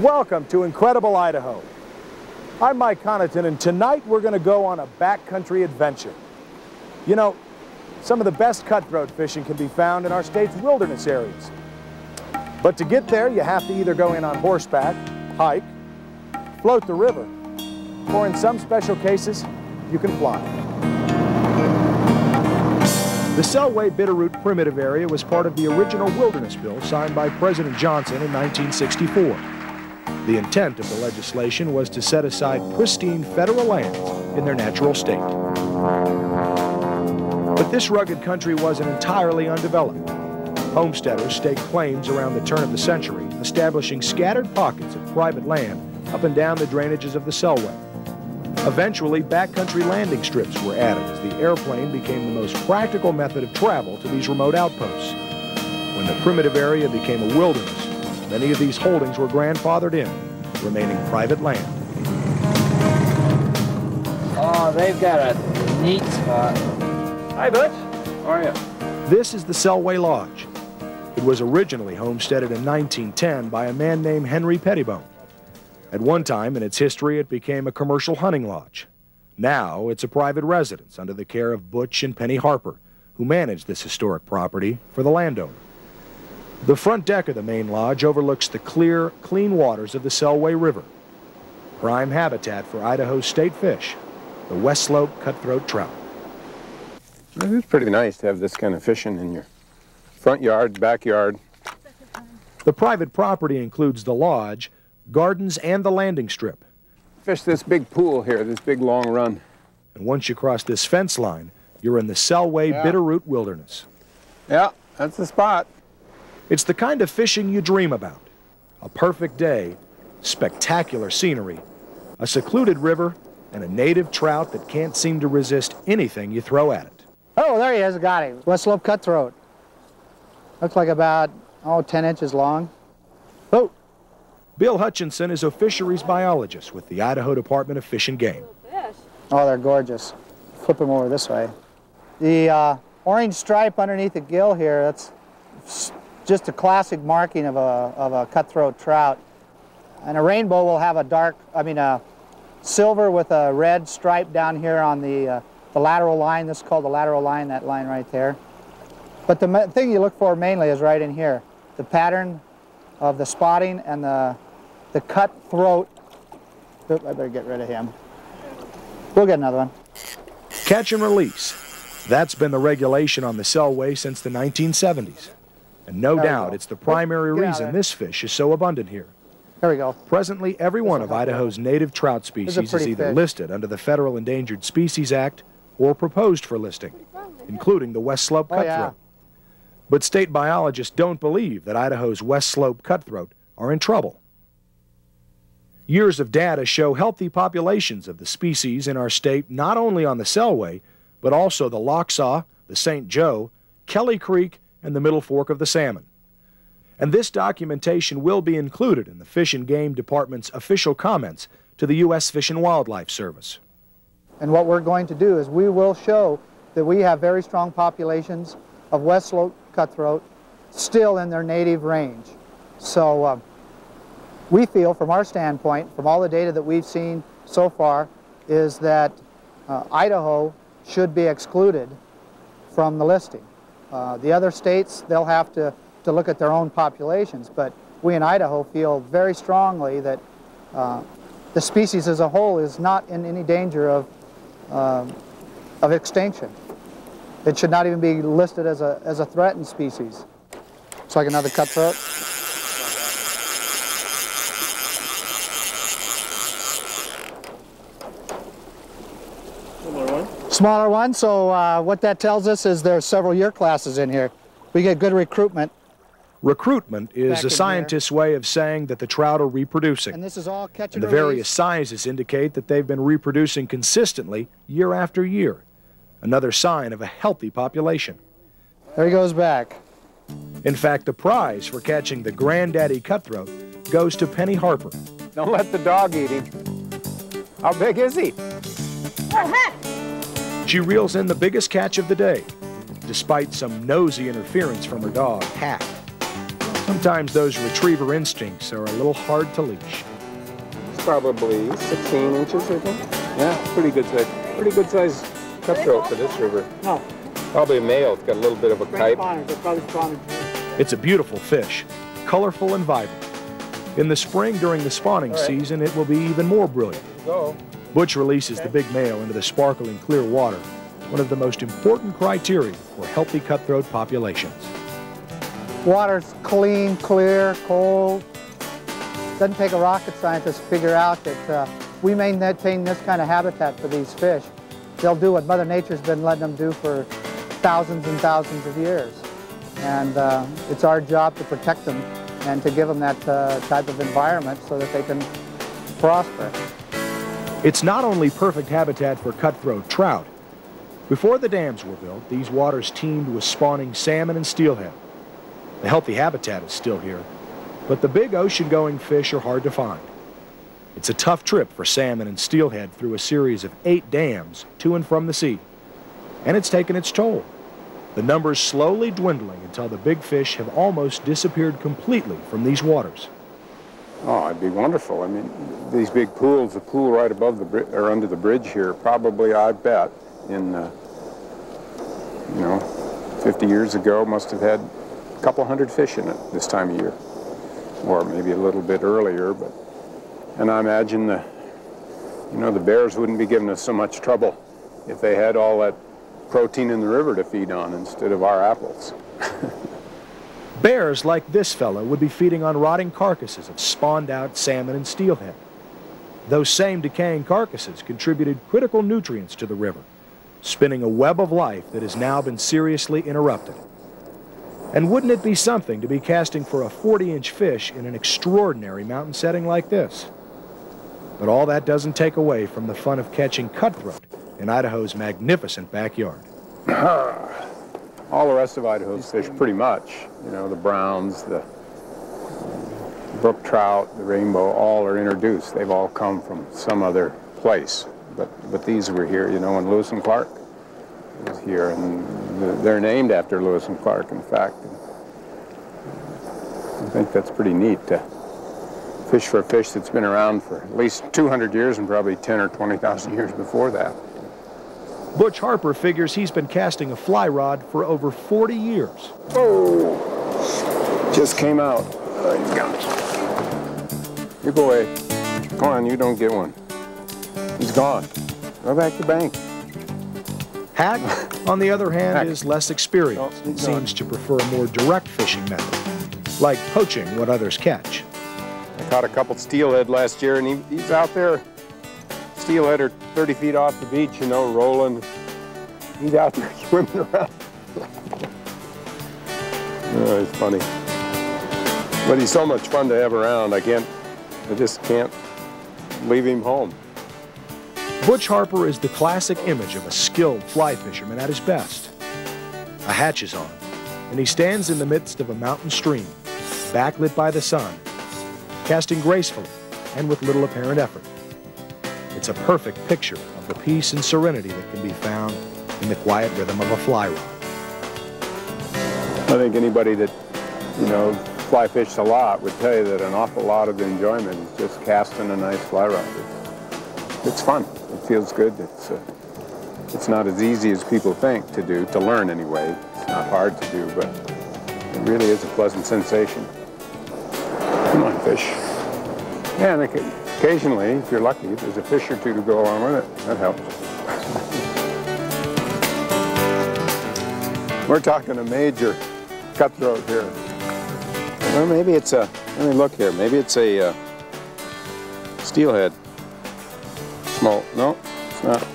Welcome to Incredible Idaho. I'm Mike Connaughton, and tonight we're going to go on a backcountry adventure. You know, some of the best cutthroat fishing can be found in our state's wilderness areas. But to get there, you have to either go in on horseback, hike, float the river, or in some special cases, you can fly. The Selway Bitterroot Primitive Area was part of the original wilderness bill signed by President Johnson in 1964. The intent of the legislation was to set aside pristine federal lands in their natural state. But this rugged country wasn't entirely undeveloped. Homesteaders staked claims around the turn of the century, establishing scattered pockets of private land up and down the drainages of the Selway. Eventually, backcountry landing strips were added as the airplane became the most practical method of travel to these remote outposts. When the primitive area became a wilderness, many of these holdings were grandfathered in, remaining private land. Oh, they've got a neat spot. Hi, Butch. How are you? This is the Selway Lodge. It was originally homesteaded in 1910 by a man named Henry Pettibone. At one time in its history, it became a commercial hunting lodge. Now, it's a private residence under the care of Butch and Penny Harper, who manage this historic property for the landowner. The front deck of the main lodge overlooks the clear, clean waters of the Selway River, prime habitat for Idaho's state fish, the West Slope cutthroat trout. It's pretty nice to have this kind of fishing in your front yard, backyard. The private property includes the lodge, gardens, and the landing strip. Fish this big pool here, this big long run. And once you cross this fence line, you're in the Selway Bitterroot Wilderness. Yeah, that's the spot. It's the kind of fishing you dream about. A perfect day, spectacular scenery, a secluded river, and a native trout that can't seem to resist anything you throw at it. Oh, there he is. Got him. West Slope cutthroat. Looks like about, 10 inches long. Oh. Bill Hutchinson is a fisheries biologist with the Idaho Department of Fish and Game. Oh, they're gorgeous. Flip them over this way. The orange stripe underneath the gill here, that's just a classic marking of a cutthroat trout. And a rainbow will have a silver with a red stripe down here on the lateral line. This is called the lateral line, that line right there. But the thing you look for mainly is right in here. The pattern of the spotting and the cutthroat. Oop, I better get rid of him. We'll get another one. Catch and release. That's been the regulation on the Selway since the 1970s. And no doubt it's the primary reason this fish is so abundant here. There we go. Presently, every one of Idaho's native trout species is either listed under the Federal Endangered Species Act or proposed for listing, including the West Slope cutthroat. Yeah. But state biologists don't believe that Idaho's West Slope cutthroat are in trouble. Years of data show healthy populations of the species in our state not only on the Selway, but also the Locksaw, the St. Joe, Kelly Creek, and the Middle Fork of the Salmon. And this documentation will be included in the Fish and Game Department's official comments to the U.S. Fish and Wildlife Service. And what we're going to do is we will show that we have very strong populations of West Slope cutthroat still in their native range. So we feel from our standpoint, from all the data that we've seen so far, is that Idaho should be excluded from the listing. The other states, they'll have to look at their own populations, but we in Idaho feel very strongly that the species as a whole is not in any danger of extinction. It should not even be listed as a threatened species. It's like another cutthroat. Smaller one, so what that tells us is there are several year classes in here. We get good recruitment. Recruitment is a scientist's way of saying that the trout are reproducing. And this is all catch and and the release. various sizes indicate that they've been reproducing consistently year after year. Another sign of a healthy population. There he goes back. In fact, the prize for catching the granddaddy cutthroat goes to Penny Harper. Don't let the dog eat him. How big is he? She reels in the biggest catch of the day, despite some nosy interference from her dog, Hack. Sometimes those retriever instincts are a little hard to leash. It's probably 16 inches, I think. Yeah, pretty good size cutthroat for this river. No. Probably a male. It's got a little bit of a kite. It's a beautiful fish, colorful and vibrant. In the spring during the spawning season, it will be even more brilliant. Butch releases the big male into the sparkling clear water, one of the most important criteria for healthy cutthroat populations. Water's clean, clear, cold. Doesn't take a rocket scientist to figure out that we maintain this kind of habitat for these fish. They'll do what Mother Nature's been letting them do for thousands and thousands of years. And it's our job to protect them and to give them that type of environment so that they can prosper. It's not only perfect habitat for cutthroat trout. Before the dams were built, these waters teemed with spawning salmon and steelhead. The healthy habitat is still here, but the big ocean-going fish are hard to find. It's a tough trip for salmon and steelhead through a series of 8 dams to and from the sea. And it's taken its toll. The numbers slowly dwindling until the big fish have almost disappeared completely from these waters. Oh, it'd be wonderful. I mean, these big pools, the pool right above the bridge, or under the bridge here, probably, I bet, in, 50 years ago, must have had a couple hundred fish in it this time of year, or maybe a little bit earlier. But, and I imagine the bears wouldn't be giving us so much trouble if they had all that protein in the river to feed on instead of our apples. Bears like this fellow would be feeding on rotting carcasses of spawned-out salmon and steelhead. Those same decaying carcasses contributed critical nutrients to the river, spinning a web of life that has now been seriously interrupted. And wouldn't it be something to be casting for a 40-inch fish in an extraordinary mountain setting like this? But all that doesn't take away from the fun of catching cutthroat in Idaho's magnificent backyard. All the rest of Idaho's fish, pretty much, the browns, the brook trout, the rainbow, all are introduced. They've all come from some other place. But these were here, when Lewis and Clark was here, and they're named after Lewis and Clark, in fact. I think that's pretty neat to fish for a fish that's been around for at least 200 years and probably 10 or 20,000 years before that. Butch Harper figures he's been casting a fly rod for over 40 years. Oh, just came out. He's got it. You go away. Come on, you don't get one. He's gone. Go back to bank. Hack, on the other hand, is less experienced and seems to prefer a more direct fishing method, like poaching what others catch. I caught a couple steelhead last year, and he's out there. Steelhead are 30 feet off the beach, rolling. He's out there swimming around. Oh, it's funny. But he's so much fun to have around. I just can't leave him home. Butch Harper is the classic image of a skilled fly fisherman at his best. A hatch is on, and he stands in the midst of a mountain stream, backlit by the sun, casting gracefully and with little apparent effort. It's a perfect picture of the peace and serenity that can be found in the quiet rhythm of a fly rod. I think anybody that, fly fishes a lot would tell you that an awful lot of the enjoyment is just casting a nice fly rod. It's fun. It feels good. It's not as easy as people think to do, to learn anyway. It's not hard to do, but it really is a pleasant sensation. Come on, fish. Yeah, and occasionally, if you're lucky, there's a fish or two to go along with it. That helps. We're talking a major cutthroat here. Well, maybe it's let me look here. Maybe it's a steelhead. Small, no, it's not.